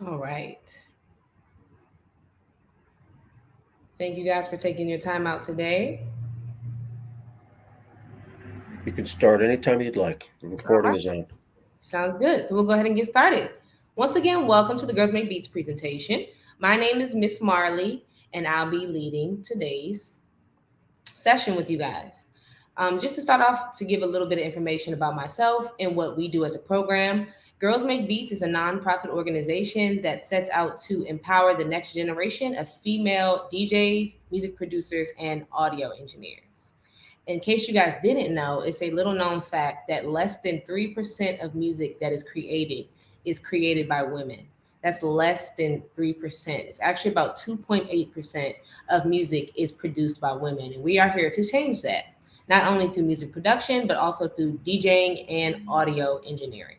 All right. Thank you guys for taking your time out today. You can start anytime you'd like. The All recording right. is on. Sounds good. So we'll go ahead and get started. Once again, welcome to the Girls Make Beats presentation. My name is Miss Marley, and I'll be leading today's session with you guys. Just to start off, to give a little bit of information about myself and what we do as a program, Girls Make Beats is a nonprofit organization that sets out to empower the next generation of female DJs, music producers, and audio engineers. In case you guys didn't know, it's a little known fact that less than 3% of music that is created by women. That's less than 3%. It's actually about 2.8% of music is produced by women. And we are here to change that, not only through music production, but also through DJing and audio engineering.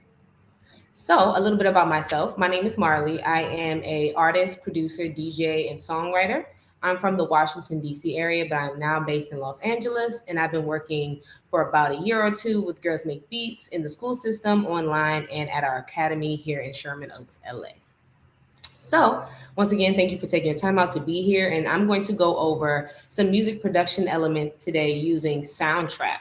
So, a little bit about myself. My name is Marley. I am a artist, producer, DJ, and songwriter. I'm from the Washington D.C. area, but I'm now based in Los Angeles, and I've been working for about a year or two with Girls Make Beats in the school system, online, and at our academy here in Sherman Oaks, LA. So, once again, thank you for taking your time out to be here, and I'm going to go over some music production elements today using Soundtrap.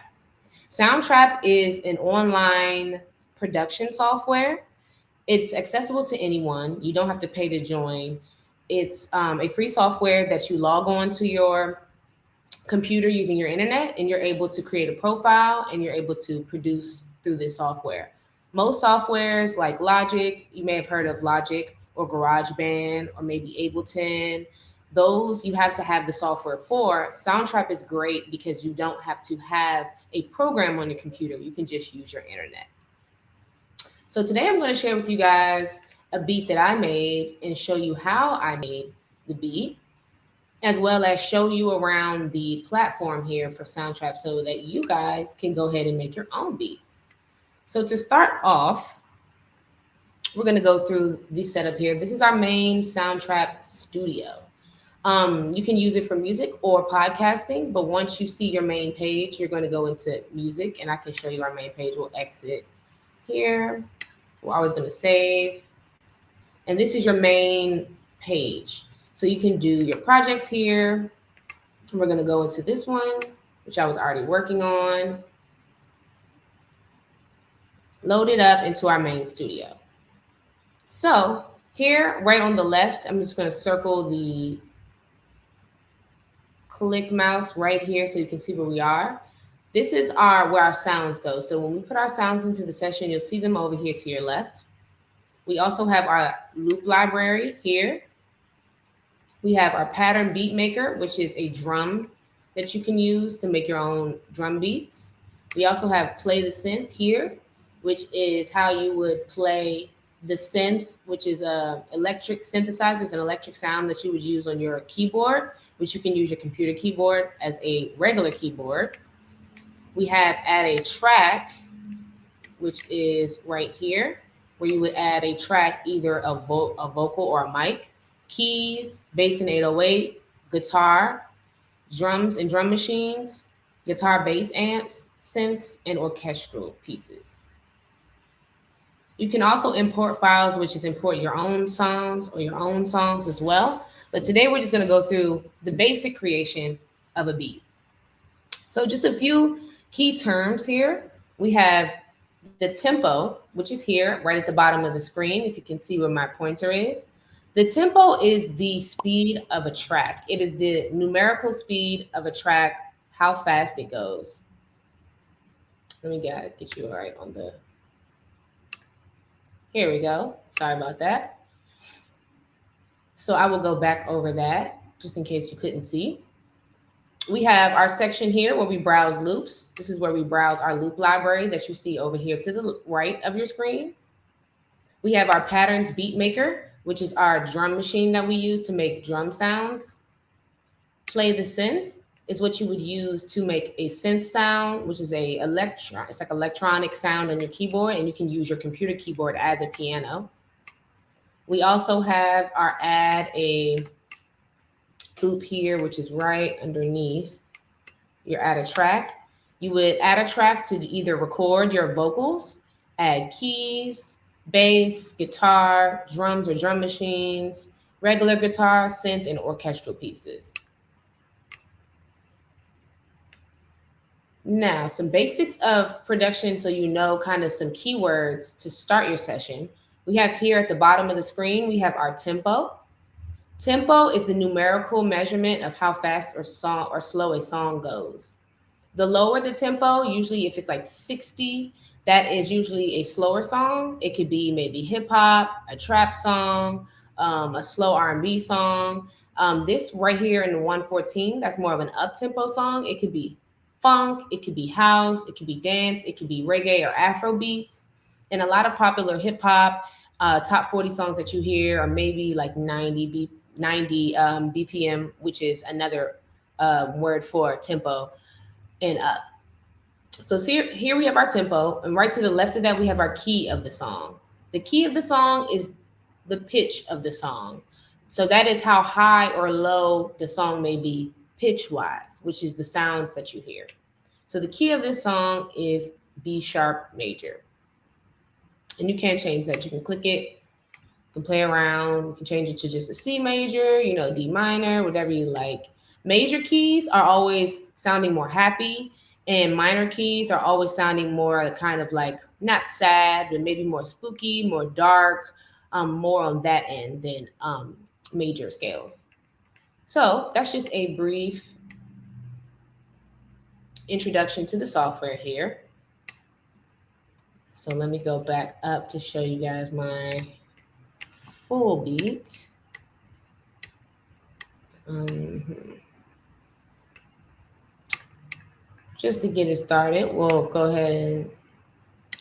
Soundtrap is an online production software. It's accessible to anyone. You don't have to pay to join. It's a free software that you log on to your computer using your internet, and you're able to create a profile and you're able to produce through this software. Most softwares like Logic, you may have heard of Logic or GarageBand or maybe Ableton. Those you have to have the software for. Soundtrap is great because you don't have to have a program on your computer. You can just use your internet. So today I'm going to share with you guys a beat that I made and show you how I made the beat, as well as show you around the platform here for Soundtrap so that you guys can go ahead and make your own beats. So to start off, we're going to go through the setup here. This is our main Soundtrap studio. You can use it for music or podcasting, but once you see your main page, you're going to go into music, and I can show you our main page. We'll exit here. We're always going to save. And this is your main page. So you can do your projects here. We're going to go into this one, which I was already working on. Load it up into our main studio. So here, right on the left, I'm just going to circle the click mouse right here so you can see where we are. This is where our sounds go. So when we put our sounds into the session, you'll see them over here to your left. We also have our loop library here. We have our pattern beat maker, which is a drum that you can use to make your own drum beats. We also have play the synth here, which is how you would play the synth, which is a electric synthesizer, it's an electric sound that you would use on your keyboard, which you can use your computer keyboard as a regular keyboard. We have add a track, which is right here, where you would add a track, either a vocal or a mic, keys, bass and 808, guitar, drums and drum machines, guitar bass amps, synths, and orchestral pieces. You can also import files, which is import your own songs or your own songs as well. But today we're just going to go through the basic creation of a beat. So just a few key terms here. We have the tempo, which is here right at the bottom of the screen, if you can see where my pointer is. The tempo is the speed of a track. It is the numerical speed of a track, how fast it goes. Let me get you right on the, here we go. Sorry about that. So I will go back over that just in case you couldn't see. We have our section here where we browse loops. This is where we browse our loop library that you see over here to the right of your screen. We have our patterns beat maker, which is our drum machine that we use to make drum sounds. Play the synth is what you would use to make a synth sound, which is it's like electronic sound on your keyboard, and you can use your computer keyboard as a piano. We also have our add a loop here, which is right underneath your add a track. You would add a track to either record your vocals, add keys, bass, guitar, drums or drum machines, regular guitar, synth, and orchestral pieces. Now, some basics of production so you know kind of some keywords to start your session. We have here at the bottom of the screen, we have our tempo. Tempo is the numerical measurement of how fast or slow a song goes. The lower the tempo, usually if it's like 60, that is usually a slower song. It could be maybe hip hop, a trap song, a slow R&B song. This right here in the 114, that's more of an up tempo song. It could be funk, it could be house, it could be dance, it could be reggae or Afro beats. And a lot of popular hip hop top 40 songs that you hear are maybe like 90 BPM, which is another word for tempo and up. So here we have our tempo, and right to the left of that, we have our key of the song. The key of the song is the pitch of the song. So that is how high or low the song may be pitch wise, which is the sounds that you hear. So the key of this song is B sharp major. And you can change that. You can click it, you can play around, you can change it to just a C major, D minor, whatever you like. Major keys are always sounding more happy, and minor keys are always sounding more kind of like not sad, but maybe more spooky, more dark, more on that end than major scales. So that's just a brief introduction to the software here. So let me go back up to show you guys my full beat. Just to get it started, we'll go ahead and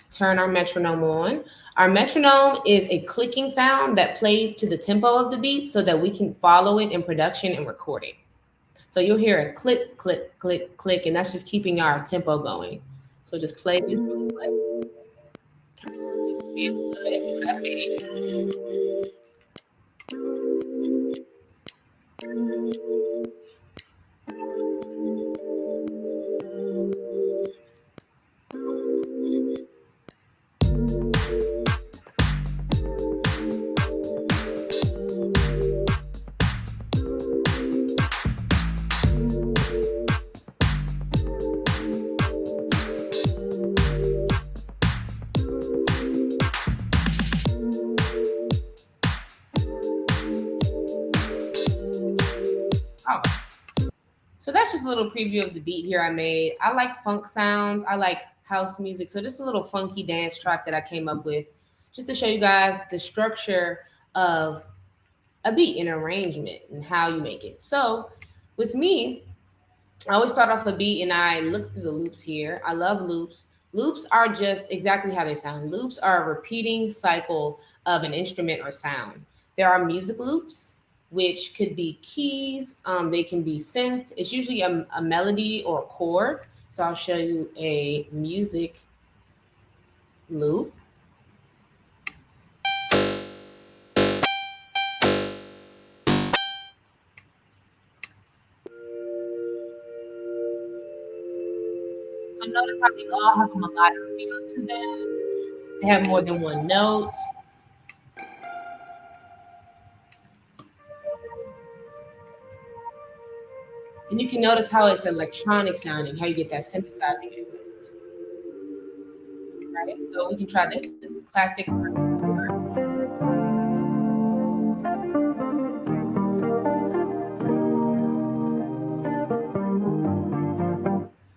turn our metronome on. Our metronome is a clicking sound that plays to the tempo of the beat so that we can follow it in production and recording. So you'll hear a click, click, click, click, and that's just keeping our tempo going. So just play this really quick. So that's just a little preview of the beat here I made. I like funk sounds. I like house music. So this is a little funky dance track that I came up with just to show you guys the structure of a beat and arrangement and how you make it. So with me, I always start off a beat and I look through the loops here. I love loops. Loops are just exactly how they sound. Loops are a repeating cycle of an instrument or sound. There are music loops, which could be keys. They can be synth. It's usually a melody or a chord. So I'll show you a music loop. So notice how these all have a melodic feel to them. They have more than one note. And you can notice how it's electronic sounding, how you get that synthesizing effect. Right? So we can try this. This is classic.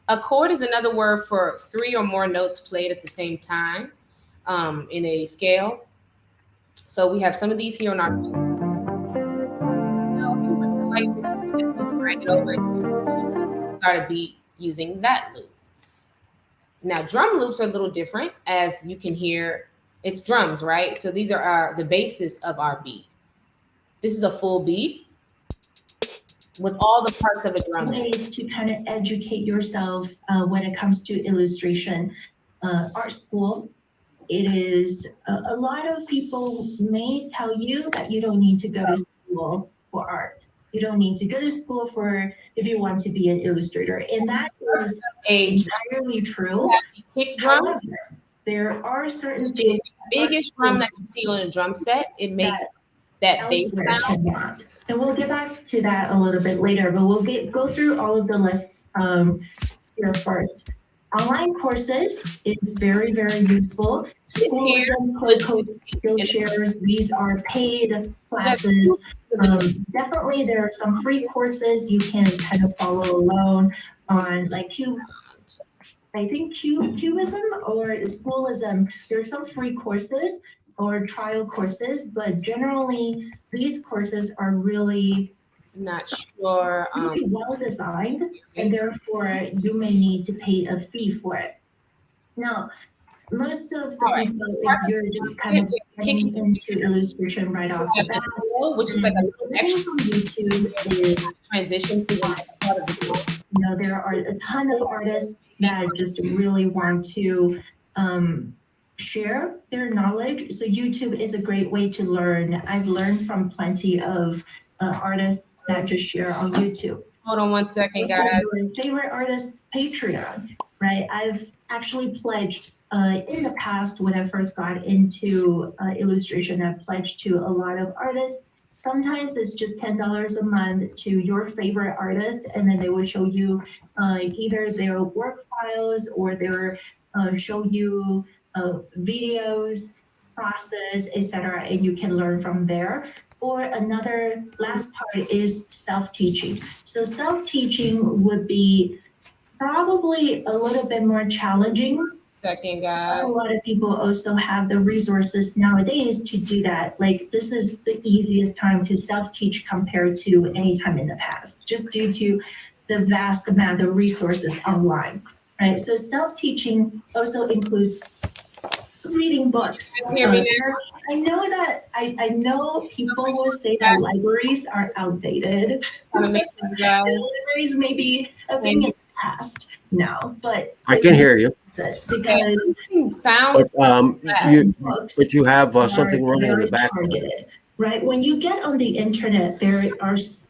A chord is another word for 3 or more notes played at the same time in a scale. So we have some of these here on our loop. So if you were to like drag it over, start a beat using that loop. Now drum loops are a little different, as you can hear. It's drums, right? So these are the basis of our beat. This is a full beat with all the parts of a drum. Ways to kind of educate yourself when it comes to illustration. Art school, it is a lot of people may tell you that you don't need to go to school for art. You don't need to go to school if you want to be an illustrator, and that is entirely true. Kick drum. However, There are certain The things biggest drum that you see on a drum set, it makes that bass elsewhere sound. cannot. And we'll get back to that a little bit later, but we'll go through all of the lists here first. Online courses is very, very useful. Schoolism, Codes, Skillshares, these are paid classes. Definitely there are some free courses you can kind of follow alone on, like I think Cubism or Schoolism. There are some free courses or trial courses, but generally these courses are really Not sure. really well designed, and therefore you may need to pay a fee for it. Now, most of the people, if you're just kind of getting into illustration right off the bat, which is like a little extra from YouTube is transition to the part of the there are a ton of artists that just really want to share their knowledge. So YouTube is a great way to learn. I've learned from plenty of artists that just share on YouTube. Hold on one second, Also, guys. your favorite artists Patreon, right? I've actually pledged in the past when I first got into illustration, I pledged to a lot of artists. Sometimes it's just $10 a month to your favorite artist, and then they will show you either their work files or their show you videos, process, etc., and you can learn from there. Or another last part is self-teaching. So self-teaching would be probably a little bit more challenging. Second, guys. A lot of people also have the resources nowadays to do that. Like this is the easiest time to self-teach compared to any time in the past, just due to the vast amount of resources online, right? So self-teaching also includes reading books. I know that I know people will say that libraries are outdated. Libraries may be a thing in the past now, but I can hear you. Because sound. But you have something running in the background. Targeted, right? When you get on the internet, there is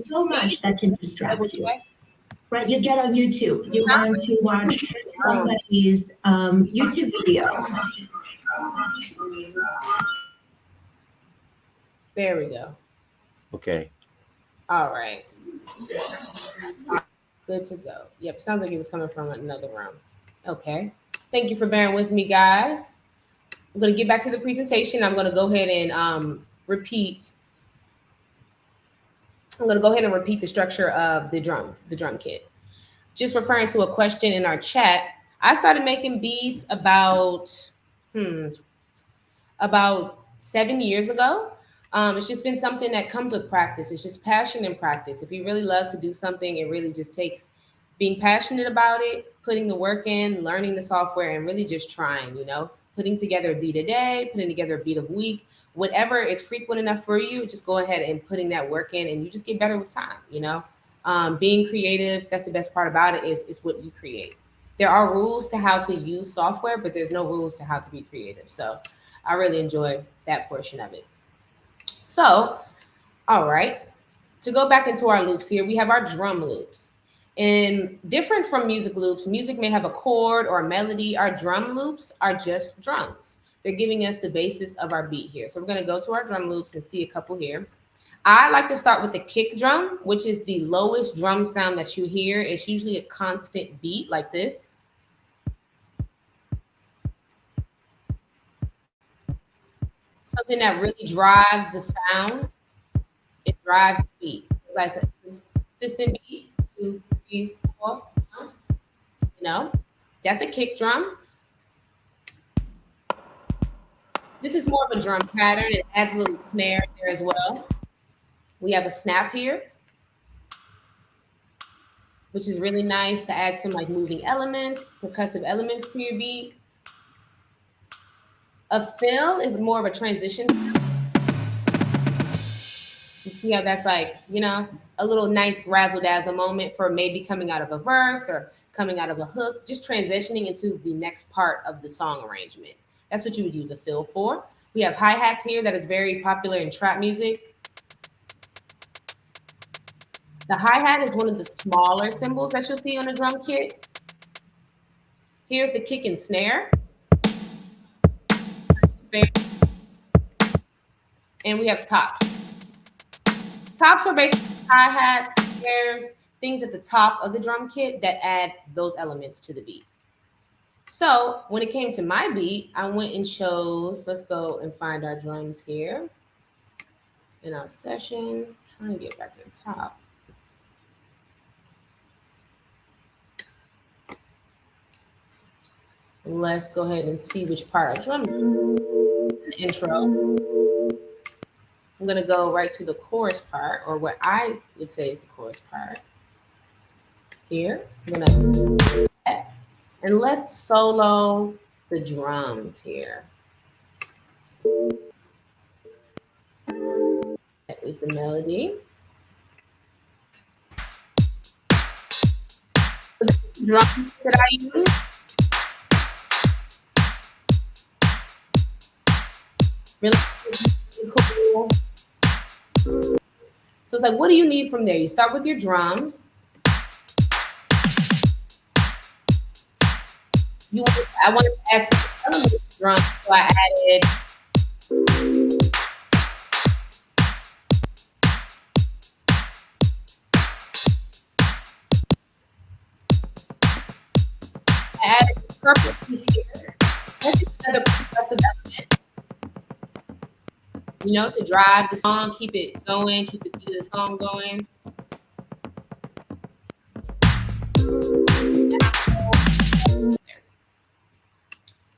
so much that can distract you. Right, you get on YouTube. You want to watch somebody's YouTube video. There we go. Okay. All right. Good to go. Yep, sounds like it was coming from another room. Okay. Thank you for bearing with me, guys. I'm going to get back to the presentation. I'm going to go ahead and repeat. I'm going to go ahead and repeat the structure of the drum kit. Just referring to a question in our chat, I started making beats about 7 years ago. It's just been something that comes with practice. It's just passion and practice. If you really love to do something, it really just takes being passionate about it, putting the work in, learning the software, and really just trying, putting together a beat a day, putting together a beat a week, whatever is frequent enough for you, just go ahead and putting that work in, and you just get better with time, being creative, that's the best part about it is what you create. There are rules to how to use software, but there's no rules to how to be creative. So I really enjoy that portion of it. So, all right, to go back into our loops here, we have our drum loops. And different from music loops, music may have a chord or a melody. Our drum loops are just drums. They're giving us the basis of our beat here. So we're going to go to our drum loops and see a couple here. I like to start with the kick drum, which is the lowest drum sound that you hear. It's usually a constant beat like this. Something that really drives the sound. It drives the beat. As I said, it's consistent beat. 2, 3, 4. That's a kick drum. This is more of a drum pattern. It adds a little snare there as well. We have a snap here, which is really nice to add some like moving elements, percussive elements to your beat. A fill is more of a transition. You see how that's like, a little nice razzle dazzle moment for maybe coming out of a verse or coming out of a hook, just transitioning into the next part of the song arrangement. That's what you would use a fill for. We have hi-hats here that is very popular in trap music. The hi-hat is one of the smaller cymbals that you'll see on a drum kit. Here's the kick and snare. And we have tops. Tops are basically hi-hats, snares, things at the top of the drum kit that add those elements to the beat. So when it came to my beat, I went and chose, let's go and find our drums here in our session. Trying to get back to the top. Let's go ahead and see which part our drums are. The intro. I'm gonna go right to the chorus part, or what I would say is the chorus part. Here, I'm gonna, and let's solo the drums here. That is the melody. The drums that I use. Really cool. So it's like, what do you need from there? You start with your drums. I wanted to add some elements to drums, so I added the purple piece here. That's just another progressive element. You know, to drive the song, keep it going, keep the beat of the song going.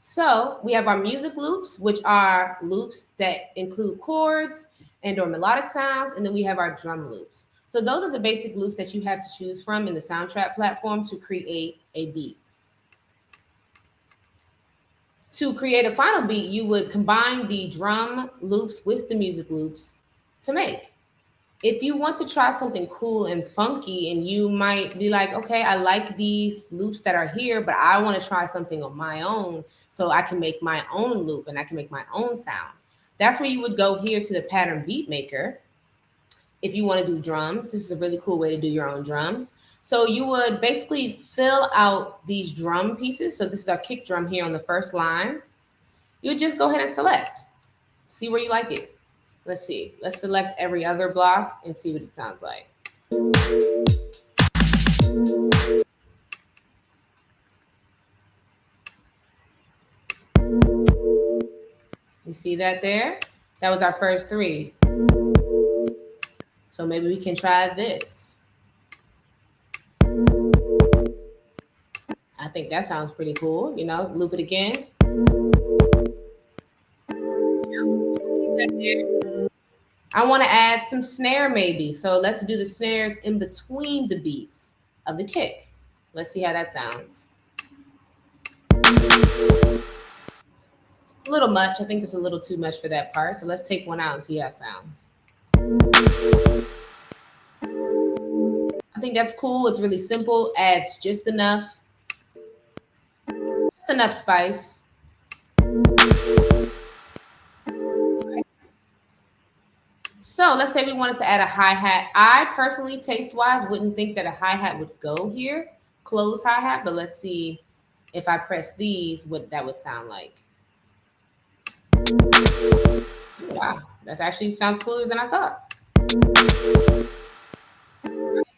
So we have our music loops, which are loops that include chords and or melodic sounds, and then we have our drum loops. So those are the basic loops that you have to choose from in the Soundtrap platform to create a beat. To create a final beat, you would combine the drum loops with the music loops to make. If you want to try something cool and funky, and you might be like, okay, I like these loops that are here, but I want to try something on my own so I can make my own loop and I can make my own sound. That's where you would go here to the Pattern Beat Maker. If you want to do drums, this is a really cool way to do your own drums. So you would basically fill out these drum pieces. So this is our kick drum here on the first line. You would just go ahead and select, see where you like it. Let's see. Let's select every other block and see what it sounds like. You see that there? That was our first three. So maybe we can try this. I think that sounds pretty cool. You know, loop it again. I want to add some snare maybe. So let's do the snares in between the beats of the kick. Let's see how that sounds. A little much. I think it's a little too much for that part. So let's take one out and see how it sounds. I think that's cool. It's really simple. Adds just enough spice. So let's say we wanted to add a hi-hat. I personally, taste-wise, wouldn't think that a hi-hat would go here, closed hi-hat, but let's see if I press these, what that would sound like. Wow, that actually sounds cooler than I thought.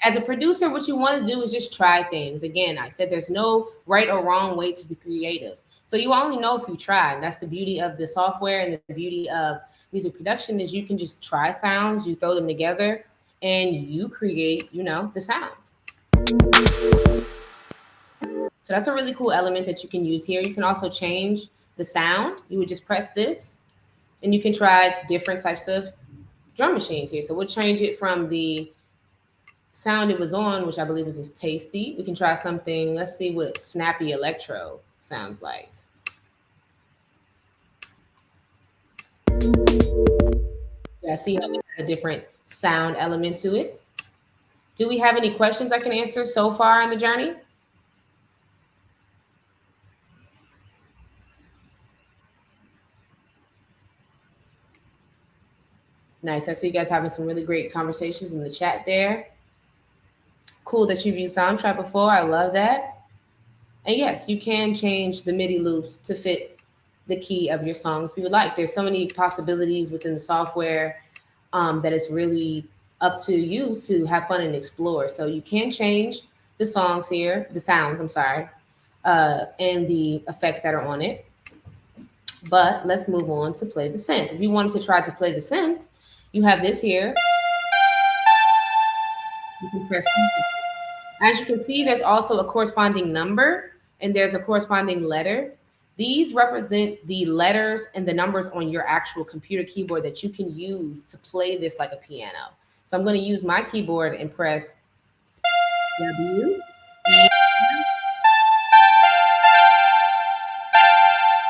As a producer, what you want to do is just try things. Again, I said there's no right or wrong way to be creative. So you only know if you try. That's the beauty of the software and the beauty of music production is you can just try sounds, you throw them together, and you create, you know, the sound. So that's a really cool element that you can use here. You can also change the sound. You would just press this, and you can try different types of drum machines here. So we'll change it from the sound it was on, which I believe is Tasty. We can try something. Let's see what Snappy Electro sounds like. Yeah, see how it has a different sound element to it. Do we have any questions I can answer so far in the journey? Nice. I see you guys having some really great conversations in the chat there. Cool that you've used Soundtrap before. I love that. And yes, you can change the MIDI loops to fit the key of your song if you would like. There's so many possibilities within the software that it's really up to you to have fun and explore. So you can change the songs here, the sounds, I'm sorry, and the effects that are on it. But let's move on to play the synth. If you wanted to try to play the synth, you have this here. You can press. As you can see, there's also a corresponding number and there's a corresponding letter. These represent the letters and the numbers on your actual computer keyboard that you can use to play this like a piano. So I'm going to use my keyboard and press W.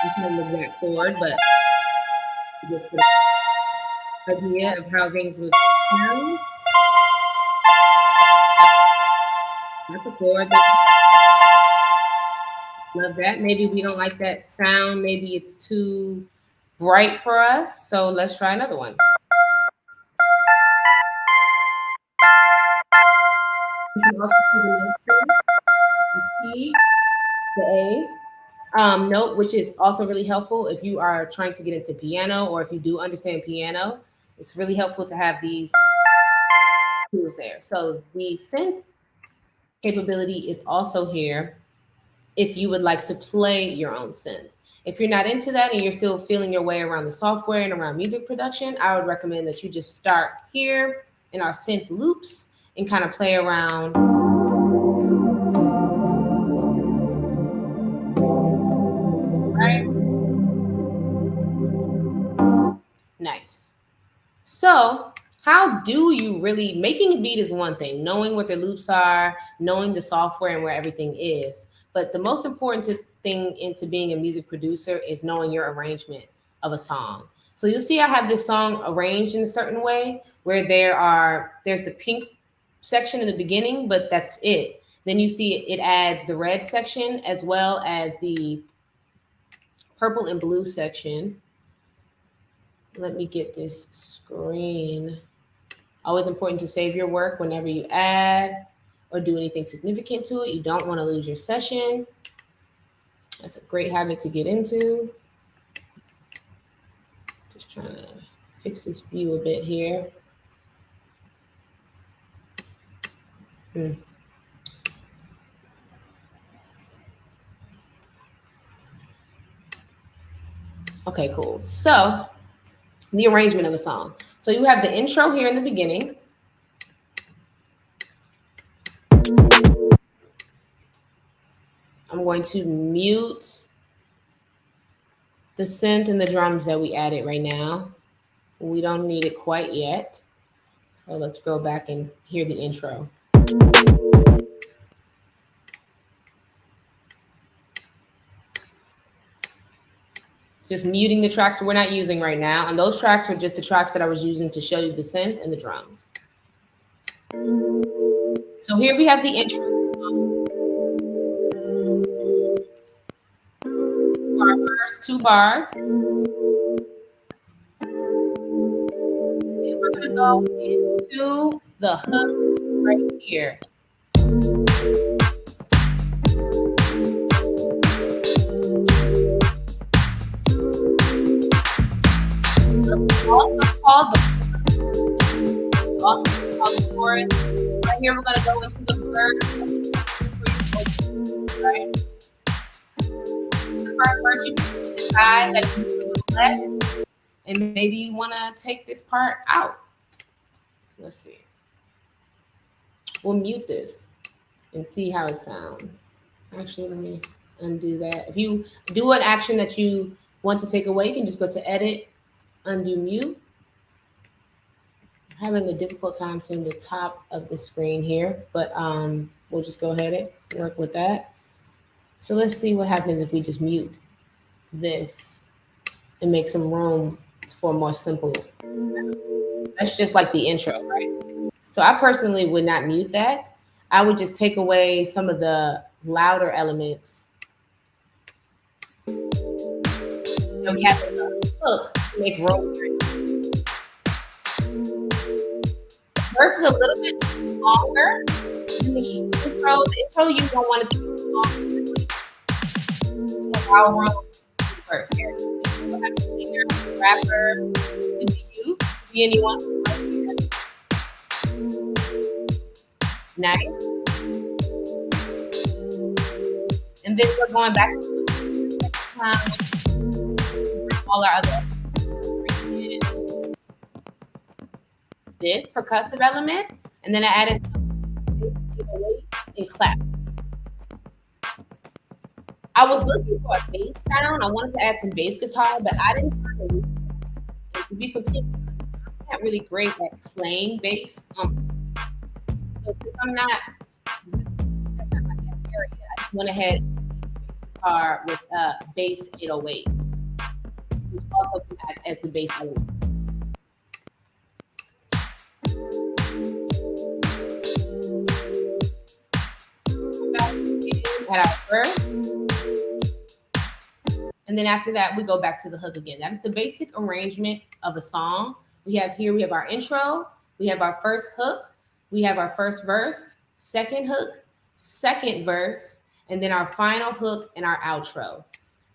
I'm trying to look that chord, but just the idea of how things would sound. That's a chord. Love that. Maybe we don't like that sound. Maybe it's too bright for us. So let's try another one. You can also see the notes, the key, the A. Note, which is also really helpful if you are trying to get into piano or if you do understand piano. It's really helpful to have these tools there. So the synth capability is also here if you would like to play your own synth. If you're not into that and you're still feeling your way around the software and around music production, I would recommend that you just start here in our synth loops and kind of play around. Right? Nice. So how do you really, making a beat is one thing, knowing what the loops are, knowing the software and where everything is. But the most important thing into being a music producer is knowing your arrangement of a song. So you'll see I have this song arranged in a certain way where there's the pink section in the beginning, but that's it. Then you see it adds the red section as well as the purple and blue section. Let me get this screen. Always important to save your work whenever you add or do anything significant to it. You don't want to lose your session. That's a great habit to get into. Just trying to fix this view a bit here. Okay, cool. So the arrangement of a song. So you have the intro here in the beginning. I'm going to mute the synth and the drums that we added right now. We don't need it quite yet. So let's go back and hear the intro. Just muting the tracks we're not using right now. And those tracks are just the tracks that I was using to show you the synth and the drums. So here we have the intro. Our first 2 bars. Then we're gonna go into the hook right here. Also called the chorus. Right here, we're gonna go into the verse. Right. The first verse, you can decide that you do less, and maybe you want to take this part out. Let's see. We'll mute this and see how it sounds. Actually, let me undo that. If you do an action that you want to take away, you can just go to Edit, Undo Mute. I'm having a difficult time seeing the top of the screen here, but we'll just go ahead and work with that. So let's see what happens if we just mute this and make some room for more simple sound. That's just like the intro, right? So I personally would not mute that. I would just take away some of the louder elements. So we have the hook to make room. Verse is a little bit longer than the intro. The intro, you don't want it to be too long. So allow room first? We'll have a singer, rapper, could be you, could be anyone. Nice. And then we're going back to all our other this percussive element, and then I added a clap. I was looking for a bass sound. I wanted to add some bass guitar, but I didn't find it. And to be completely honest, I'm not really great at playing bass. So since I'm not, that's not my area, I just went ahead and guitar with bass 808, which also can act as the bass element. At our first, and then after that we go back to the hook again. That is the basic arrangement of a song. We have our intro, we have our first hook, we have our first verse, second hook, second verse, and then our final hook and our outro.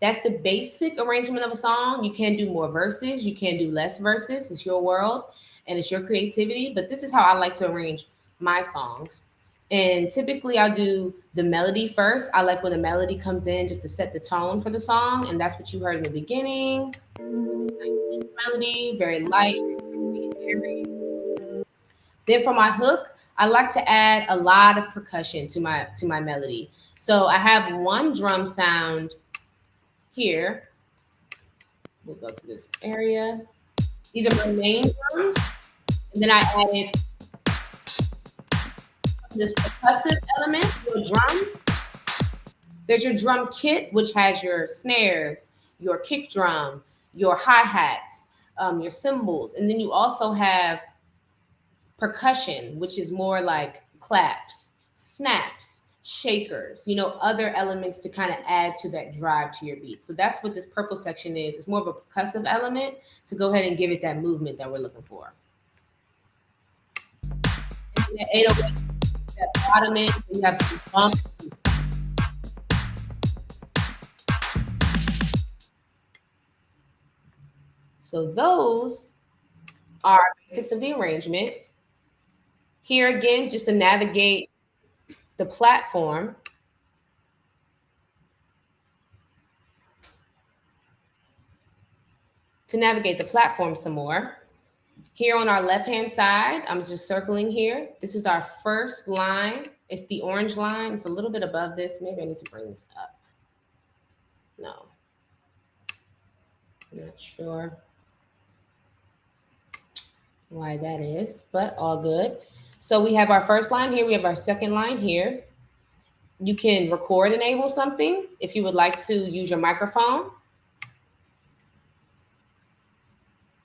That's the basic arrangement of a song. You can do more verses, you can do less verses. It's your world and it's your creativity, but this is how I like to arrange my songs. And typically I'll do the melody first. I like when the melody comes in just to set the tone for the song. And that's what you heard in the beginning. Nice melody, very light. Then for my hook, I like to add a lot of percussion to my melody. So I have one drum sound here. We'll go to this area. These are my main drums. And then I added this percussive element, your drum. There's your drum kit, which has your snares, your kick drum, your hi-hats, your cymbals. And then you also have percussion, which is more like claps, snaps, shakers, other elements to kind of add to that drive to your beat. So that's what this purple section is. It's more of a percussive element to go ahead and give it that movement that we're looking for. And the 808, that bottom end, you have some bumps. So those are basics of the arrangement. Here again, just to navigate the platform. To navigate the platform some more. Here on our left-hand side, I'm just circling here. This is our first line. It's the orange line. It's a little bit above this. Maybe I need to bring this up. No. Not sure why that is, but all good. So we have our first line here. We have our second line here. You can record enable something if you would like to use your microphone.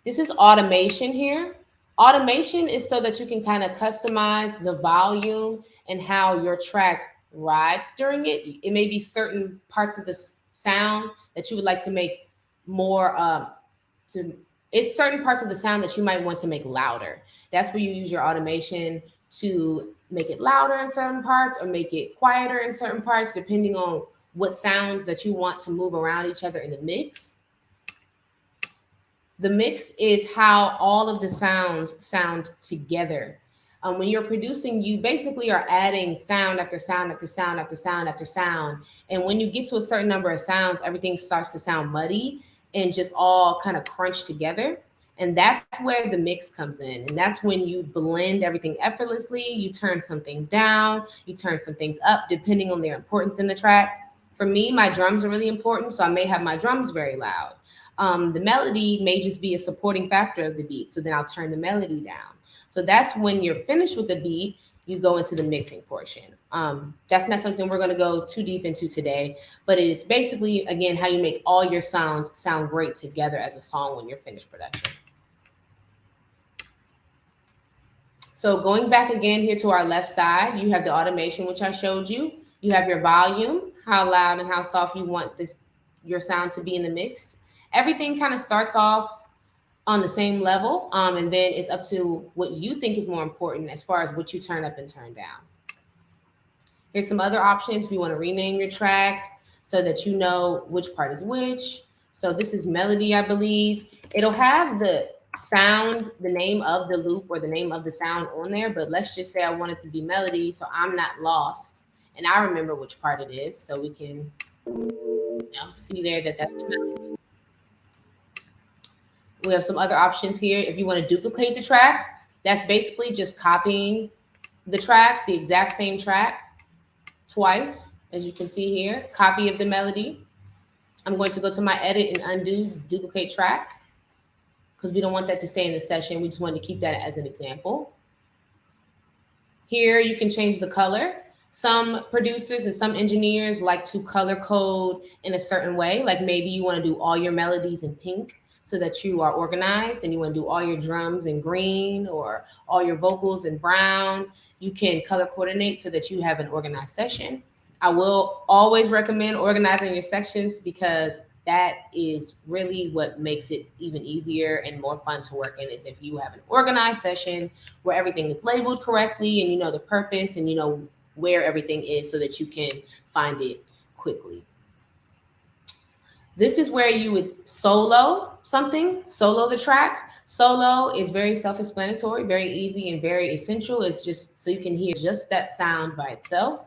This is automation here. Automation is so that you can kind of customize the volume and how your track rides during it. It may be certain parts of the sound that you would like to make more, it's certain parts of the sound that you might want to make louder. That's where you use your automation to make it louder in certain parts or make it quieter in certain parts, depending on what sounds that you want to move around each other in the mix. The mix is how all of the sounds sound together. When you're producing, you basically are adding sound after sound after sound after sound after sound. And when you get to a certain number of sounds, everything starts to sound muddy and just all kind of crunched together. And that's where the mix comes in. And that's when you blend everything effortlessly. You turn some things down, you turn some things up, depending on their importance in the track. For me, my drums are really important, so I may have my drums very loud. The melody may just be a supporting factor of the beat. So then I'll turn the melody down. So that's when you're finished with the beat, you go into the mixing portion. That's not something we're going to go too deep into today, but it's basically, again, how you make all your sounds sound great together as a song when you're finished production. So going back again here to our left side, you have the automation, which I showed you. You have your volume, how loud and how soft you want your sound to be in the mix. Everything kind of starts off on the same level, and then it's up to what you think is more important as far as what you turn up and turn down. Here's some other options if you want to rename your track so that you know which part is which. So this is melody, I believe. It'll have the sound, the name of the loop or the name of the sound on there, but let's just say I want it to be melody so I'm not lost and I remember which part it is, so we can see there that that's the melody. We have some other options here. If you want to duplicate the track, that's basically just copying the track, the exact same track twice, as you can see here, copy of the melody. I'm going to go to my edit and undo duplicate track because we don't want that to stay in the session. We just wanted to keep that as an example. Here you can change the color. Some producers and some engineers like to color code in a certain way. Like maybe you want to do all your melodies in pink so that you are organized, and you want to do all your drums in green or all your vocals in brown. You can color coordinate so that you have an organized session. I will always recommend organizing your sections because that is really what makes it even easier and more fun to work in, is if you have an organized session where everything is labeled correctly and you know the purpose and you know where everything is so that you can find it quickly. This is where you would solo something, solo the track. Solo is very self-explanatory, very easy and very essential. It's just so you can hear just that sound by itself.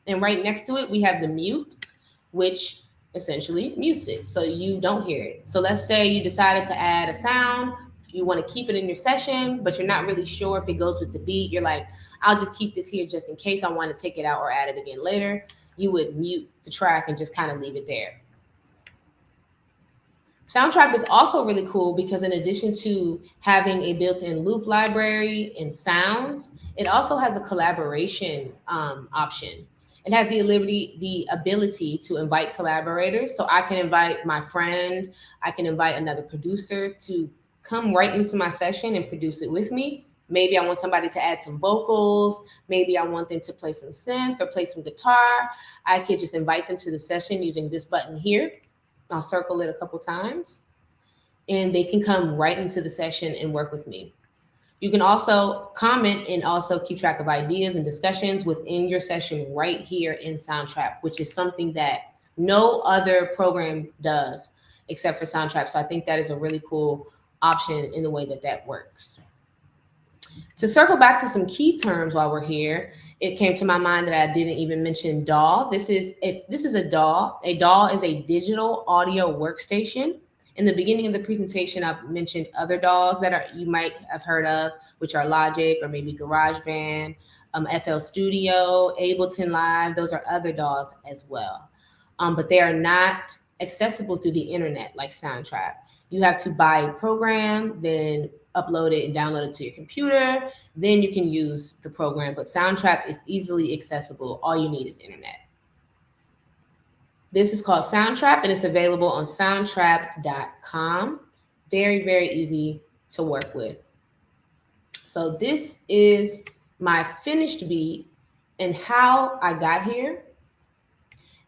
And right next to it, we have the mute, which essentially mutes it so you don't hear it. So let's say you decided to add a sound, you want to keep it in your session, but you're not really sure if it goes with the beat. You're like, I'll just keep this here just in case I want to take it out or add it again later. You would mute the track and just kind of leave it there. Soundtrap is also really cool because in addition to having a built-in loop library and sounds, it also has a collaboration option. It has the ability to invite collaborators. So I can invite my friend, I can invite another producer to come right into my session and produce it with me. Maybe I want somebody to add some vocals. Maybe I want them to play some synth or play some guitar. I could just invite them to the session using this button here. I'll circle it a couple times and they can come right into the session and work with me. You can also comment and also keep track of ideas and discussions within your session right here in Soundtrap, which is something that no other program does except for Soundtrap. So I think that is a really cool option in the way that that works. To circle back to some key terms while we're here, it came to my mind that I didn't even mention DAW. This is a DAW. A DAW is a digital audio workstation. In the beginning of the presentation, I've mentioned other DAWs that you might have heard of, which are Logic or maybe GarageBand, FL Studio, Ableton Live. Those are other DAWs as well. But they are not accessible through the internet like Soundtrap. You have to buy a program, then upload it and download it to your computer. Then you can use the program. But Soundtrap is easily accessible. All you need is internet. This is called Soundtrap, and it's available on soundtrap.com. Very, very easy to work with. So this is my finished beat and how I got here.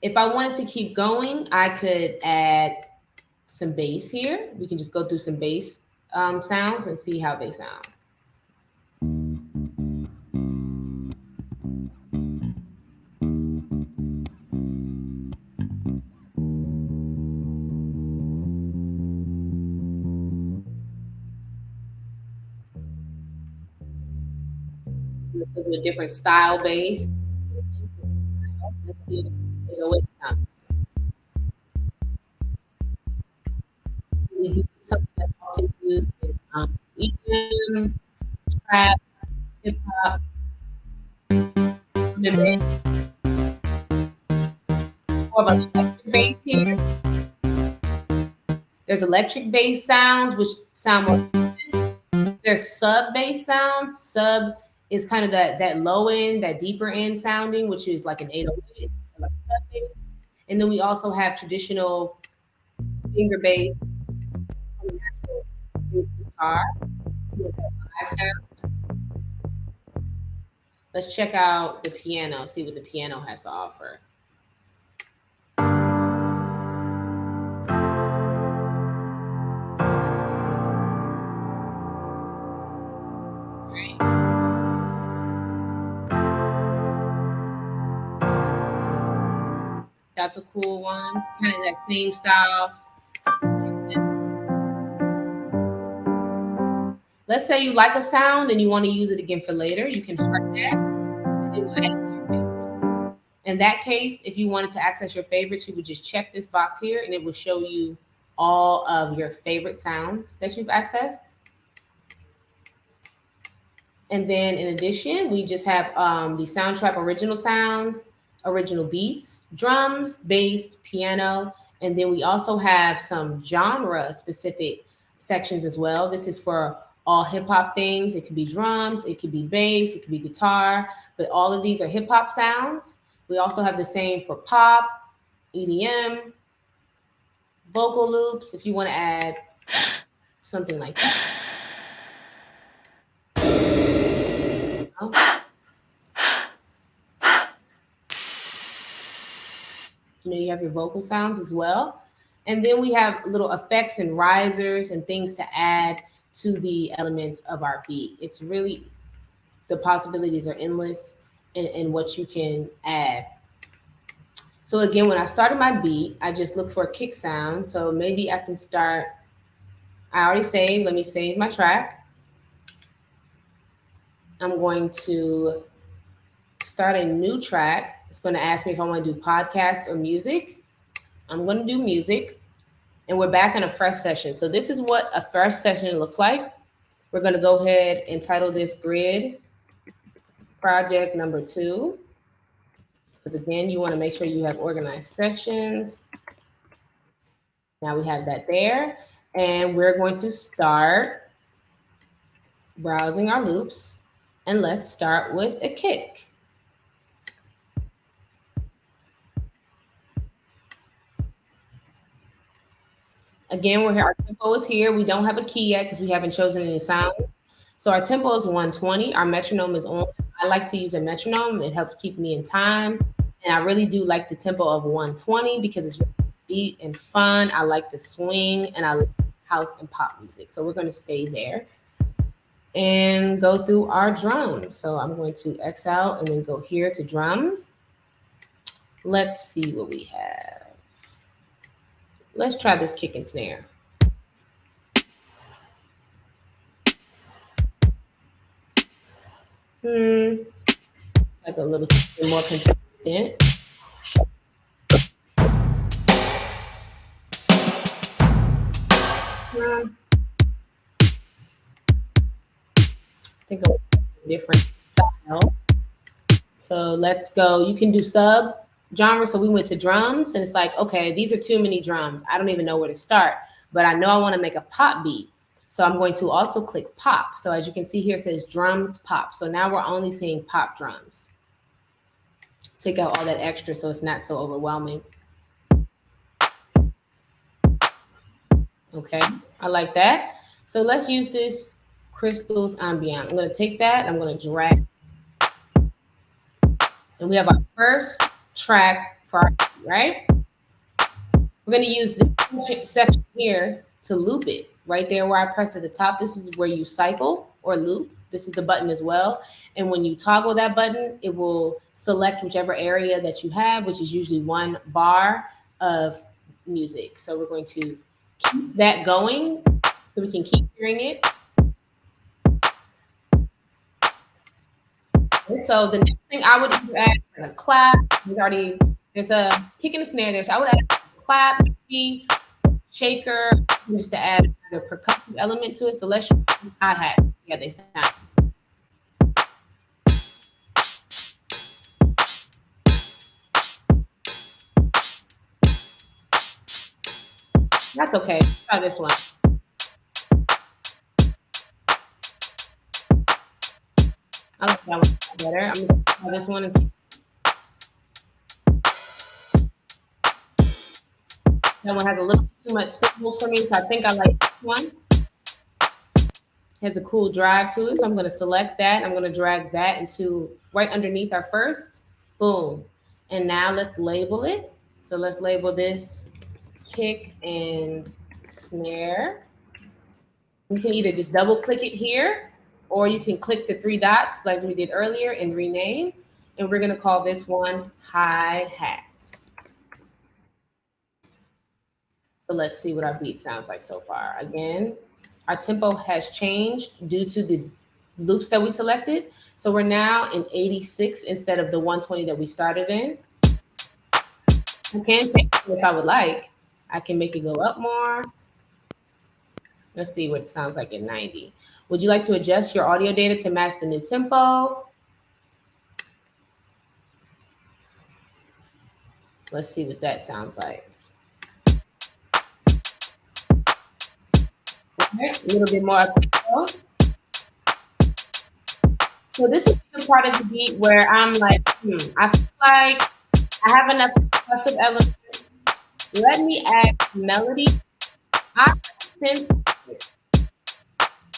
If I wanted to keep going, I could add some bass here. We can just go through some bass sounds and see how they sound. Let's go to a different style bass. Let's see how it sounds. We do something that's often used in EDM, trap, hip hop, more of an electric bass here. There's electric bass sounds, which sound more. There's sub bass sounds. Sub is kind of that low end, that deeper end sounding, which is like an 808, like sub bass. And then we also have traditional finger bass, guitar. Let's check out the piano, see what the piano has to offer. That's a cool one, kind of that same style. Let's say you like a sound and you want to use it again for later. You can heart that and then we'll add it to your favorites. In that case, if you wanted to access your favorites, you would just check this box here and it will show you all of your favorite sounds that you've accessed. And then in addition, we just have the Soundtrap original sounds, original beats, drums, bass, piano, and then we also have some genre specific sections as well. This is for all hip hop things. It could be drums, it could be bass, it could be guitar, but all of these are hip hop sounds. We also have the same for pop, EDM, vocal loops, if you want to add something like that. You have your vocal sounds as well. And then we have little effects and risers and things to add to the elements of our beat. It's really, the possibilities are endless in what you can add. So again, when I started my beat, I just look for a kick sound. So maybe I can start, I already saved, let me save my track. I'm going to start a new track. It's going to ask me if I want to do podcast or music. I'm going to do music. And we're back in a fresh session. So this is what a fresh session looks like. We're going to go ahead and title this Grid Project Number 2. Because again, you want to make sure you have organized sections. Now we have that there. And we're going to start browsing our loops. And let's start with a kick. Again, we're here. Our tempo is here. We don't have a key yet because we haven't chosen any sounds. So our tempo is 120. Our metronome is on. I like to use a metronome. It helps keep me in time. And I really do like the tempo of 120 because it's really beat and fun. I like the swing and I like house and pop music. So we're going to stay there and go through our drums. So I'm going to X out and then go here to drums. Let's see what we have. Let's try this kick and snare. Like a little something more consistent. I think a different style. So let's go. You can do sub genre. So we went to drums and it's like, okay, these are too many drums. I don't even know where to start, but I know I want to make a pop beat. So I'm going to also click pop. So as you can see here, it says drums pop. So now we're only seeing pop drums. Take out all that extra so it's not so overwhelming. Okay, I like that. So let's use this Crystals Ambient. I'm going to take that. I'm going to drag. And we have our first track for our beat, right? We're going to use the section here to loop it. Right there where I pressed at the top, this is where you cycle or loop. This is the button as well. And when you toggle that button, it will select whichever area that you have, which is usually one bar of music. So we're going to keep that going so we can keep hearing it. And so the next thing I would do add a clap. There's a kick and a snare there. So I would add a clap, key, shaker, just to add the percussive element to it. So let's use hi-hat. Yeah, they sound. That's okay. Let's try this one. I like that one better. I'm gonna try this one and see. That one has a little too much symbols for me, so I think I like this one. Has a cool drive to it, so I'm going to select that. I'm going to drag that into right underneath our first. Boom. And now let's label it. So let's label this kick and snare. You can either just double click it here, or you can click the three dots like we did earlier and rename. And we're going to call this one hi-hats. So let's see what our beat sounds like so far. Again, our tempo has changed due to the loops that we selected. So we're now in 86 instead of the 120 that we started in. I can change it if I would like. I can make it go up more. Let's see what it sounds like at 90. Would you like to adjust your audio data to match the new tempo? Let's see what that sounds like. Okay, a little bit more tempo. So this is the part of the beat where I'm like, I feel like I have enough percussive elements. Let me add melody. I think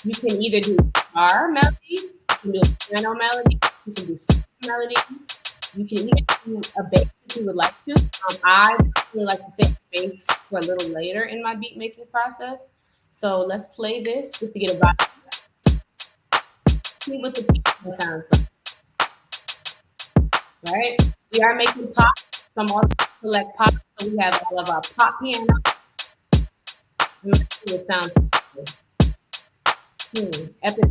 you can either do guitar melody, you can do a piano melody, you can do melodies, you can even do a bass if you would like to. I really like to say bass for a little later in my beat making process. So let's play this just to get a vibe. See what the beat sounds like. Right? We are making pop. Some also select pop, so we have all of our pop piano. Let's see what it sounds like. Epic.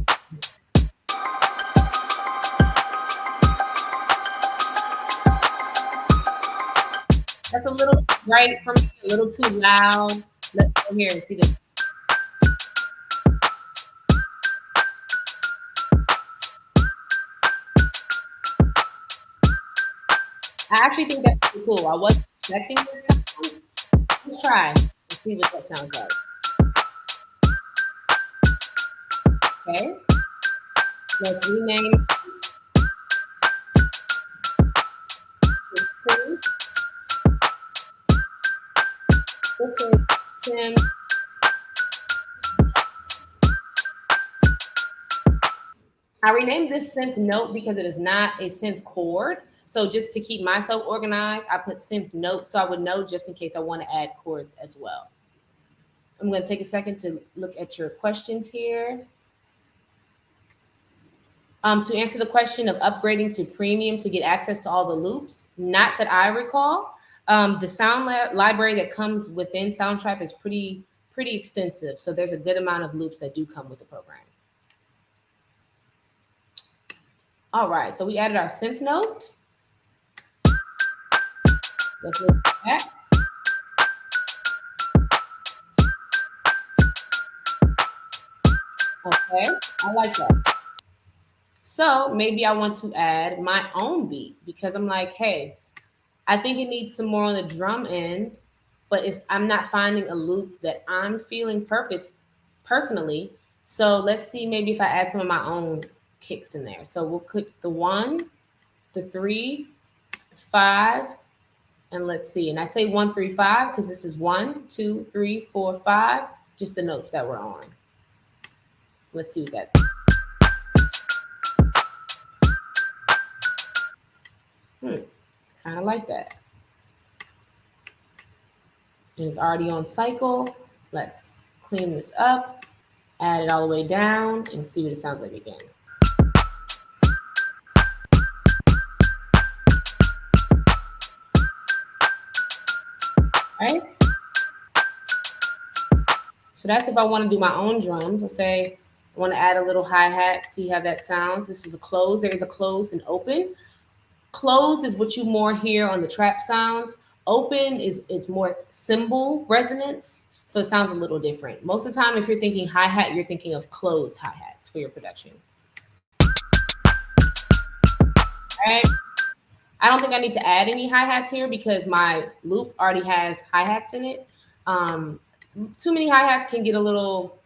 That's a little bright for me, a little too loud. Let's go here and see this. I actually think that's pretty cool. I wasn't expecting this sound. Let's try and see what that sounds like. Okay. Let's rename this. This is Sim. I renamed this synth note because it is not a synth chord. So just to keep myself organized, I put synth note so I would know just in case I want to add chords as well. I'm going to take a second to look at your questions here. To answer the question of upgrading to premium to get access to all the loops, not that I recall. The sound library that comes within Soundtrap is pretty extensive. So there's a good amount of loops that do come with the program. All right, so we added our synth note. Let's look at that. Okay, I like that. So maybe I want to add my own beat because I'm like, hey, I think it needs some more on the drum end, but I'm not finding a loop that I'm feeling personally. So let's see maybe if I add some of my own kicks in there. So we'll click the 1, the 3, 5, and let's see. And I say 1, 3, 5 because this is 1, 2, 3, 4, 5, just the notes that we're on. Let's see what that's. Kind of like that. And it's already on cycle. Let's clean this up, add it all the way down, and see what it sounds like again. Right? So that's if I want to do my own drums. Let's say I want to add a little hi-hat, see how that sounds. This is a close. There is a closed and open. Closed is what you more hear on the trap sounds. Open is more cymbal resonance. So it sounds a little different. Most of the time, if you're thinking hi-hat, you're thinking of closed hi-hats for your production. All right. I don't think I need to add any hi-hats here because my loop already has hi-hats in it. Too many hi-hats can get a little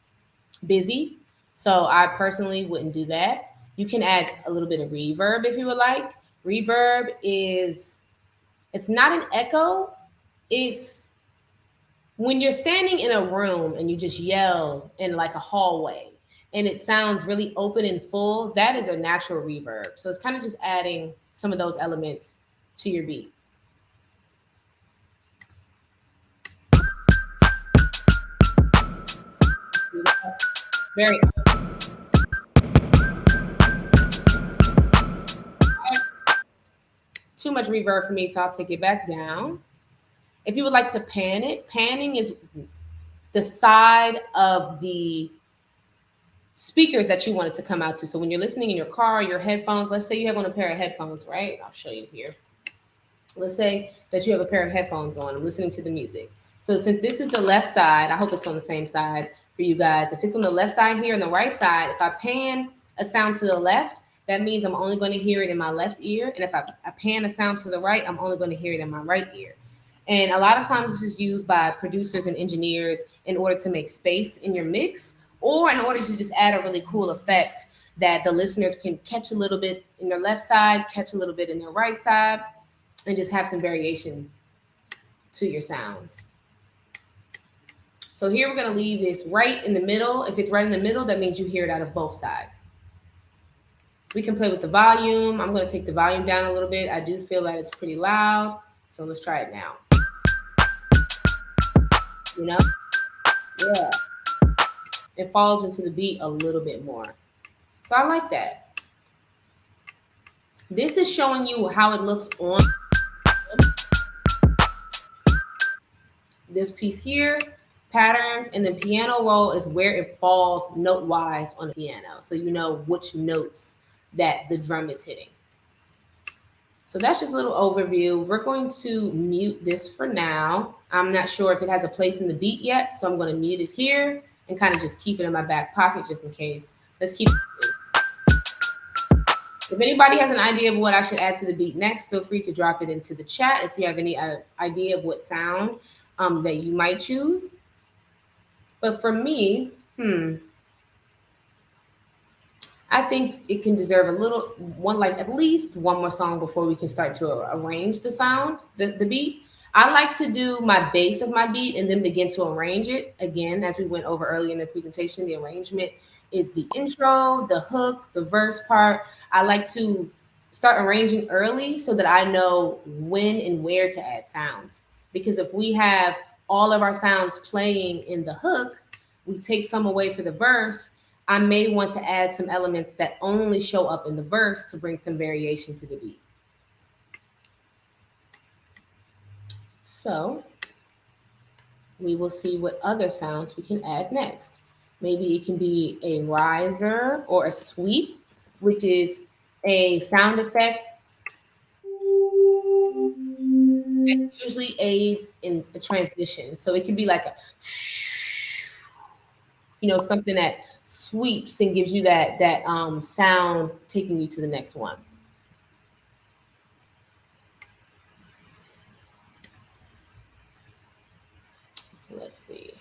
busy. So I personally wouldn't do that. You can add a little bit of reverb if you would like. Reverb it's not an echo. It's when you're standing in a room and you just yell in like a hallway and it sounds really open and full, that is a natural reverb. So it's kind of just adding some of those elements to your beat. Very too much reverb for me, so I'll take it back down. If you would like to pan it, panning is the side of the speakers that you want it to come out to. So when you're listening in your car, your headphones, let's say you have on a pair of headphones, right? I'll show you here. Let's say that you have a pair of headphones on, listening to the music. So since this is the left side, I hope it's on the same side for you guys. If it's on the left side here and the right side, if I pan a sound to the left, that means I'm only going to hear it in my left ear. And if I pan a sound to the right, I'm only going to hear it in my right ear. And a lot of times this is used by producers and engineers in order to make space in your mix, or in order to just add a really cool effect that the listeners can catch a little bit in their left side, catch a little bit in their right side, and just have some variation to your sounds. So here we're going to leave this right in the middle. If it's right in the middle, that means you hear it out of both sides. We can play with the volume. I'm going to take the volume down a little bit. I do feel that it's pretty loud. So let's try it now. You know? Yeah. It falls into the beat a little bit more. So I like that. This is showing you how it looks on this piece here, patterns, and then piano roll is where it falls note-wise on the piano. So you know which notes that the drum is hitting. So that's just a little overview. We're going to mute this for now. I'm not sure if it has a place in the beat yet, so I'm going to mute it here and kind of just keep it in my back pocket just in case. Let's keep it. If anybody has an idea of what I should add to the beat next, feel free to drop it into the chat if you have any idea of what sound that you might choose. But for me, I think it can deserve a little one, like at least one more song before we can start to arrange the sound, the beat. I like to do my base of my beat and then begin to arrange it. Again, as we went over earlier in the presentation, the arrangement is the intro, the hook, the verse part. I like to start arranging early so that I know when and where to add sounds. Because if we have all of our sounds playing in the hook, we take some away for the verse, I may want to add some elements that only show up in the verse to bring some variation to the beat. So we will see what other sounds we can add next. Maybe it can be a riser or a sweep, which is a sound effect that usually aids in a transition. So it can be like a, something that sweeps and gives you that sound taking you to the next one. So let's see.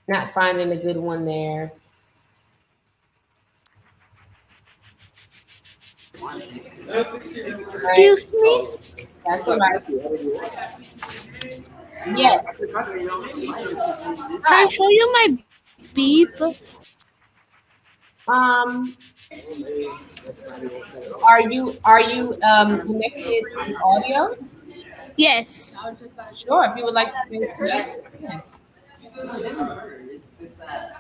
Not finding a good one there. Excuse me? That's all right. Yes. Can I show you my beep? Are you connected to audio? Yes. Sure, if you would like to play with me. It's just that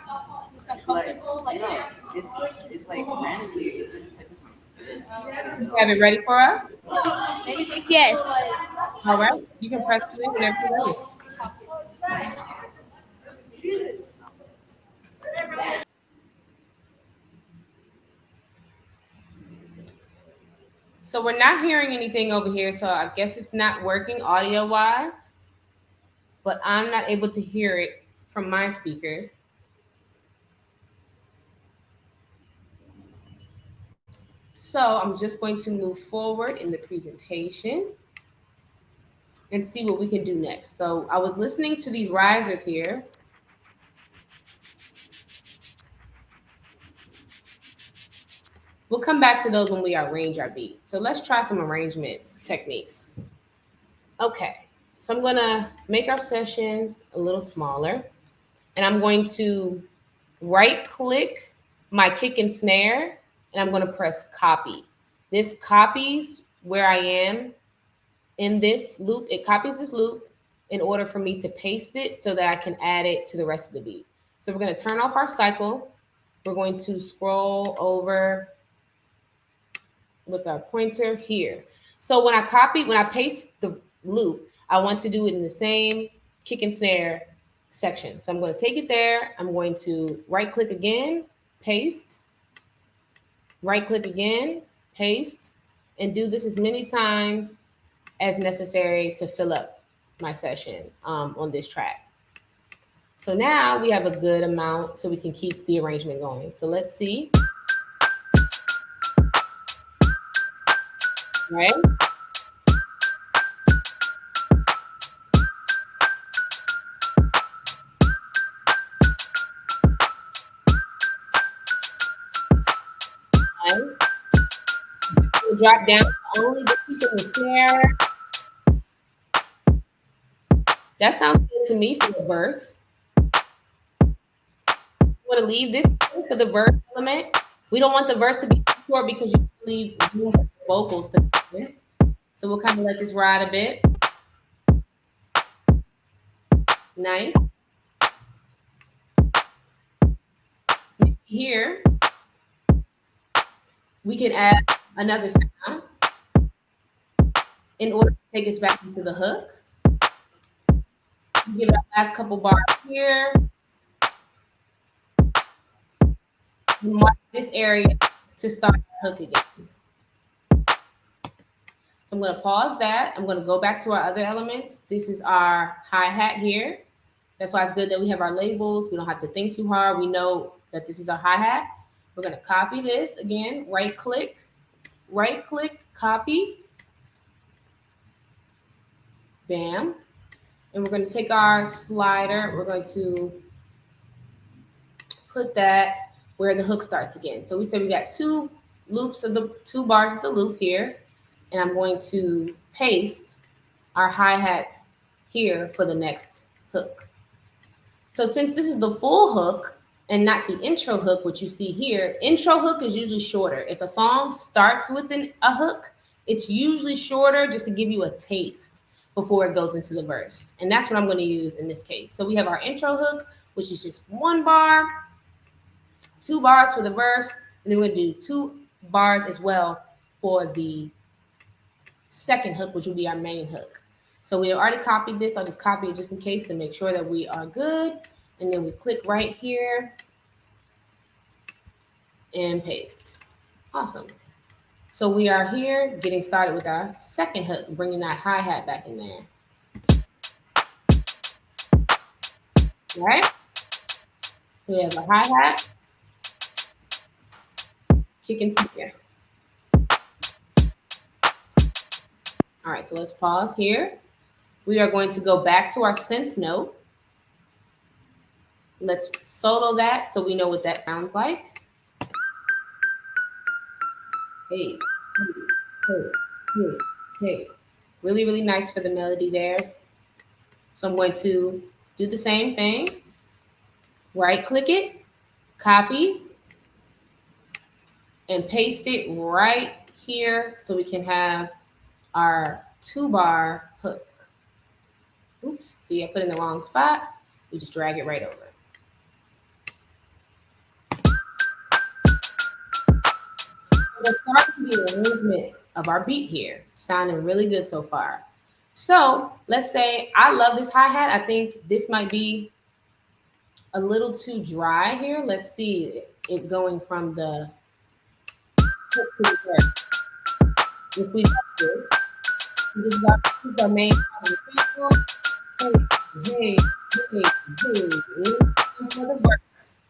it's uncomfortable. It's like randomly it just touches my You have it ready for us? Yes. All right. You can press play whenever you're ready. So we're not hearing anything over here, so I guess it's not working audio-wise, but I'm not able to hear it from my speakers. So I'm just going to move forward in the presentation and see what we can do next. So I was listening to these risers here. We'll come back to those when we arrange our beat. So let's try some arrangement techniques. Okay, so I'm gonna make our session a little smaller, and I'm going to right click my kick and snare, and I'm gonna press copy. This copies where I am in this loop. It copies this loop in order for me to paste it so that I can add it to the rest of the beat. So we're gonna turn off our cycle. We're going to scroll over with our pointer here. So when I paste the loop, I want to do it in the same kick and snare section. So I'm going to take it there. I'm going to right click again, paste, right click again, paste, and do this as many times as necessary to fill up my session on this track. So now we have a good amount so we can keep the arrangement going. So let's see. Right? Nice. We'll drop down to only the people in the chair. That sounds good to me for the verse. You want to leave this for the verse element. We don't want the verse to be too short because you leave room for the vocals to come in. So we'll kind of let this ride a bit. Nice. Here, we can add another sound in order to take us back into the hook. Give it our last couple bars here. And mark this area to start the hook again. So I'm going to pause that. I'm going to go back to our other elements. This is our hi-hat here. That's why it's good that we have our labels. We don't have to think too hard. We know that this is our hi-hat. We're going to copy this again, right click, copy. Bam. And we're going to take our slider. We're going to put that where the hook starts again. So we said we got two bars of the loop here. And I'm going to paste our hi-hats here for the next hook. So since this is the full hook and not the intro hook, which you see here, intro hook is usually shorter. If a song starts with a hook, it's usually shorter just to give you a taste before it goes into the verse. And that's what I'm going to use in this case. So we have our intro hook, which is just 1 bar, 2 bars for the verse, and then we're going to do 2 bars as well for the second hook, which will be our main hook. So we have already copied this. I'll just copy it just in case to make sure that we are good. And then we click right here and paste. Awesome. So we are here getting started with our second hook, bringing that hi-hat back in there. All right? So we have a hi-hat, kick and snare. All right, so let's pause here. We are going to go back to our synth note. Let's solo that so we know what that sounds like. Hey, hey, hey, hey. Really, really nice for the melody there. So I'm going to do the same thing. Right click it, copy, and paste it right here so we can have our 2-bar hook. Oops, see, I put it in the wrong spot. We just drag it right over. We're starting to get a movement of our beat here. Sounding really good so far. So let's say I love this hi-hat. I think this might be a little too dry here. Let's see it going from the hook to the verse. If we do this is our main conversation. Hey, for the verse.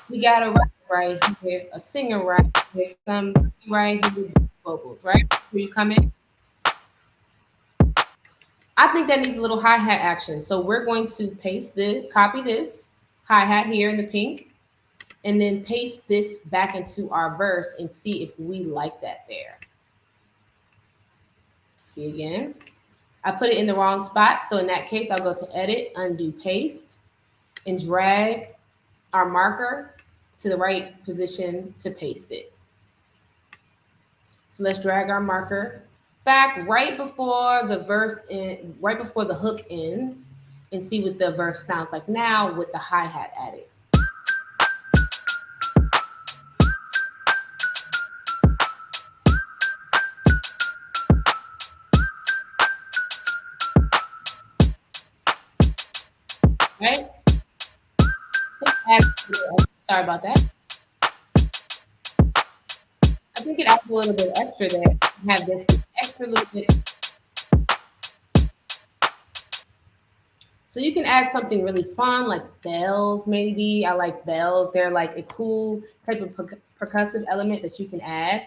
We got a rapper right here, a singer right here, some right here with vocals, right? Where you come in. I think that needs a little hi-hat action. So we're going to copy this hi-hat here in the pink, and then paste this back into our verse and see if we like that there. See again. I put it in the wrong spot. So in that case, I'll go to edit, undo, paste, and drag our marker to the right position to paste it. So let's drag our marker back right before the right before the hook ends, and see what the verse sounds like now with the hi-hat added. Right? Sorry about that. I think it adds a little bit extra there. Have this extra little bit. So you can add something really fun like bells, maybe. I like bells. They're like a cool type of percussive element that you can add.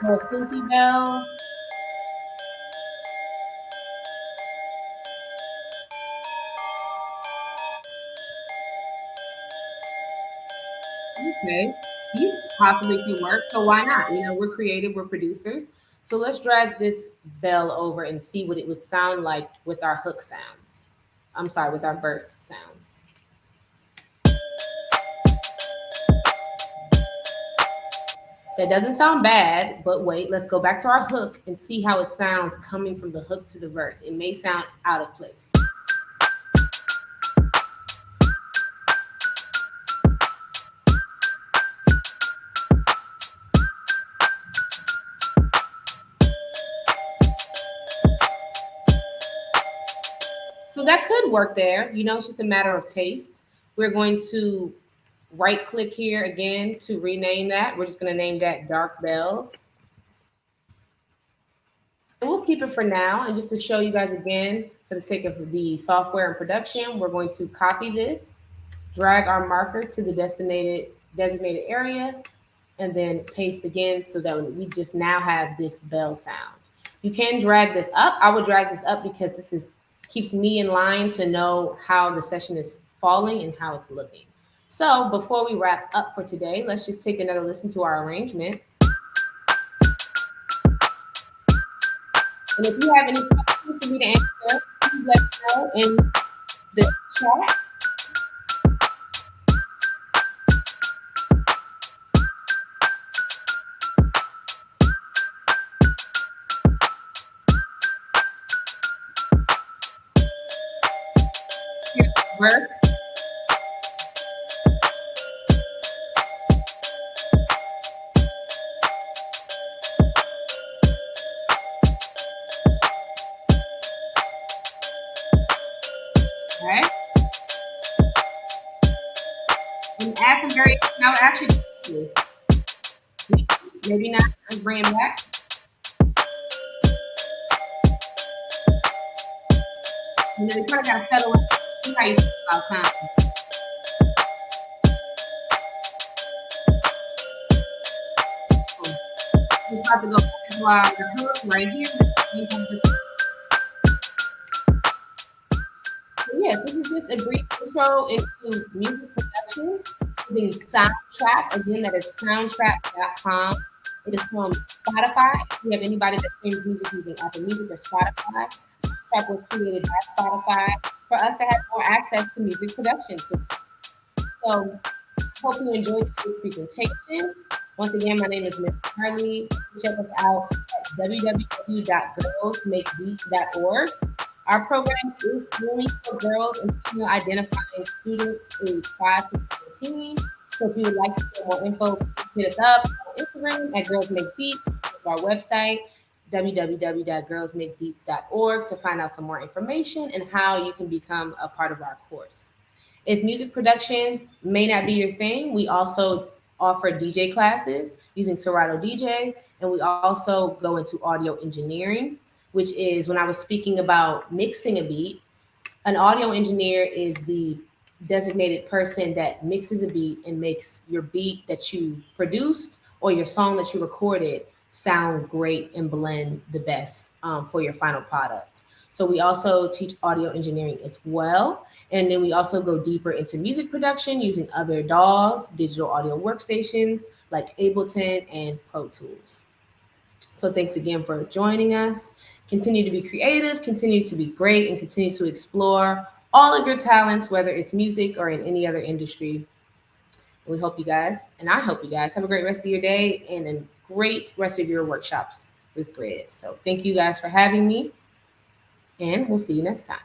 More Sleepy bells. Okay, these possibly can work. So why not? You know, we're creative, we're producers. So let's drag this bell over and see what it would sound like with our hook sounds. I'm sorry, with our verse sounds. That doesn't sound bad, but wait, let's go back to our hook and see how it sounds coming from the hook to the verse. It may sound out of place. So that could work there. You know, it's just a matter of taste. We're going to right click here again to rename that. We're just going to name that Dark Bells. And we'll keep it for now. And just to show you guys again, for the sake of the software and production, we're going to copy this, drag our marker to the designated area, and then paste again so that we just now have this bell sound. You can drag this up. I would drag this up because this keeps me in line to know how the session is falling and how it's looking. So before we wrap up for today, let's just take another listen to our arrangement. And if you have any questions for me to answer, please let me know in the chat. Here's the verse. Okay. And add some variation. I would actually do this. Maybe not. Let's bring it back. You know, you kind of got to settle in. See how you feel about time. We're about to go back to our hook right here. Yes, this is just a brief intro into music production using Soundtrap. Again, that is soundtrap.com. It is from Spotify. If you have anybody that streams music using Apple Music or Spotify, Soundtrap was created by Spotify for us to have more access to music production. So, hope you enjoyed today's presentation. Once again, my name is Miss Carly. Check us out at www.girlsmakebeats.org. Our program is only for girls and female identifying students aged 5 to 17. So if you would like to get more info, hit us up on Instagram at Girls Make Beats, our website, www.girlsmakebeats.org, to find out some more information and how you can become a part of our course. If music production may not be your thing, we also offer DJ classes using Serato DJ, and we also go into audio engineering, which is when I was speaking about mixing a beat. An audio engineer is the designated person that mixes a beat and makes your beat that you produced or your song that you recorded sound great and blend the best for your final product. So we also teach audio engineering as well. And then we also go deeper into music production using other DAWs, digital audio workstations like Ableton and Pro Tools. So thanks again for joining us. Continue to be creative, continue to be great, and continue to explore all of your talents, whether it's music or in any other industry. We hope you guys, and I hope you guys, have a great rest of your day and a great rest of your workshops with Grid. So thank you guys for having me, and we'll see you next time.